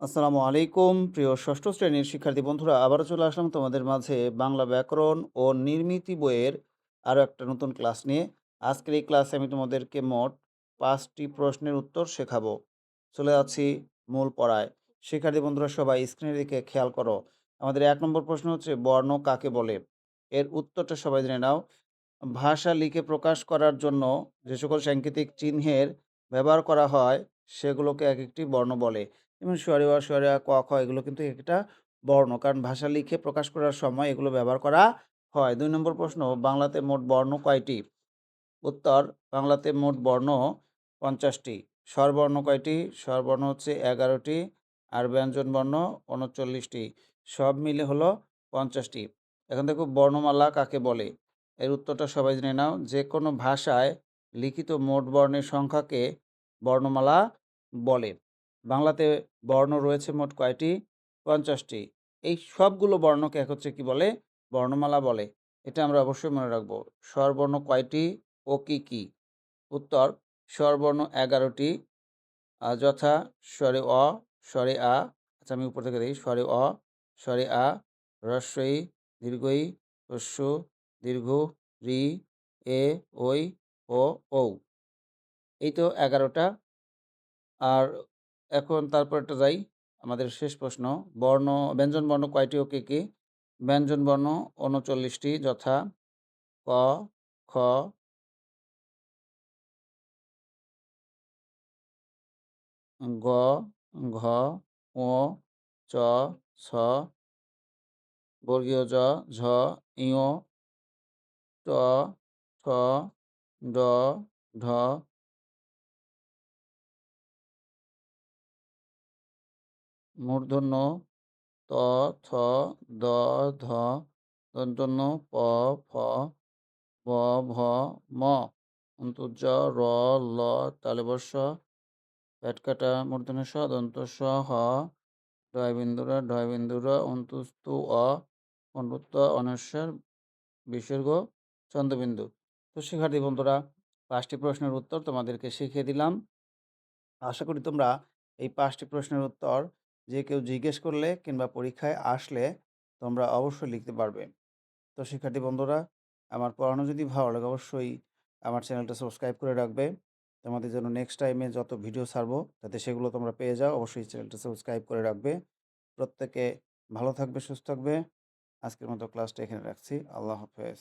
আসসালামু আলাইকুম প্রিয় ষষ্ঠ শ্রেণীর শিক্ষার্থী বন্ধুরা, আবারও চলে আসলাম তোমাদের মাঝে বাংলা ব্যাকরণ ও নির্মিতি বইয়ের আরও একটা নতুন ক্লাস নিয়ে। আজকের এই ক্লাসে আমি তোমাদেরকে মোট 5টি প্রশ্নের উত্তর শেখাবো। চলে যাচ্ছি মূল পড়ায়। শিক্ষার্থী বন্ধুরা সবাই স্ক্রিনের দিকে খেয়াল করো। আমাদের 1 নম্বর প্রশ্ন হচ্ছে বর্ণ কাকে বলে? এর উত্তরটা সবাই জেনে নাও। ভাষা লিখে প্রকাশ করার জন্য যে সকল সাংকেতিক চিহ্নের ব্যবহার করা হয় সেগুলোকে এক একটি বর্ণ বলে। যেমন স, ষ, ক, খ এগুলো কিন্তু একটা বর্ণ। কারণ ভাষা লিখে প্রকাশ করার সময় এগুলো ব্যবহার করা হয়। ২ নম্বর প্রশ্ন, বাংলাতে মোট বর্ণ কয়টি? উত্তর, বাংলাতে মোট বর্ণ ৫০টি। স্বরবর্ণ কয়টি? স্বরবর্ণ হচ্ছে ১১টি আর ব্যঞ্জনবর্ণ ৩৯টি। সব মিলে হলো ৫০টি। এখন দেখো বর্ণমালা কাকে বলে? এর উত্তরটা সবাই জেনে নাও। যে কোনো ভাষায় লিখিত মোট বর্ণের সংখ্যাকে বর্ণমালা বলে। বাংলাতে বর্ণ রয়েছে মোট কয়টি? ৫০টি। এই সবগুলো বর্ণকে এক হচ্ছে কি বলে? বর্ণমালা বলে। এটা আমরা অবশ্যই মনে রাখব। স্বরবর্ণ কয়টি ও কি কি? উত্তর, স্বরবর্ণ ১১টি, যথা স্বরে অ, স্বরে আ। আচ্ছা, আমি উপর থেকে দেখি। স্বরে অ, স্বরে আ, হ্রস্ব ই, দীর্ঘ ই, হ্রস্ব, দীর্ঘ, ঋ, এ, ঐ, ও, ঔ। এই তো ১১টা। আর এখন তারপরেরটা যাই। আমাদের শেষ প্রশ্ন, ব্যঞ্জনবর্ণ কয়টি ও কি কি? ব্যঞ্জনবর্ণ ৩৯টি, যথা ক, খ, গ, ঘ, ঙ, চ, ছ, বর্গীয় জ, ঝ, ঞ, ট, ঠ, ড, ঢ, মূর্ধন্য ত, থ, দ, ধ, দন্ত্য ন, প, ফ, ব, ভ, ম, অন্তর্জ, র, ল, তালব্য শ, পেটকাটা মূর্ধন্য ষ, দন্ত স, হ, ডয়বিন্দুরা, ঢয়বিন্দুরা, অন্তুস্তু অ, অনুত্ত অনস্বর, বিসর্গ, চন্দ্রবিন্দু। তো শিক্ষার্থী বন্ধুরা, 5টি প্রশ্নের উত্তর তোমাদেরকে শিখিয়ে দিলাম। আশা করি তোমরা এই 5টি প্রশ্নের উত্তর যে কেউ জিজ্ঞেস করলে কিংবা পরীক্ষায় আসলে তোমরা অবশ্যই লিখতে পারবে। তো শিক্ষার্থী বন্ধুরা, আমার পড়ানো যদি ভালো লাগে অবশ্যই আমার চ্যানেলটা সাবস্ক্রাইব করে রাখবে। তোমাদের জন্য নেক্সট টাইমে যত ভিডিও ছাড়বো যাতে সেগুলো তোমরা পেয়ে যাও, অবশ্যই চ্যানেলটা সাবস্ক্রাইব করে রাখবে। প্রত্যেকে ভালো থাকবে, সুস্থ থাকবে। আজকের মতো ক্লাসটা এখানে রাখছি। আল্লাহ হাফেজ।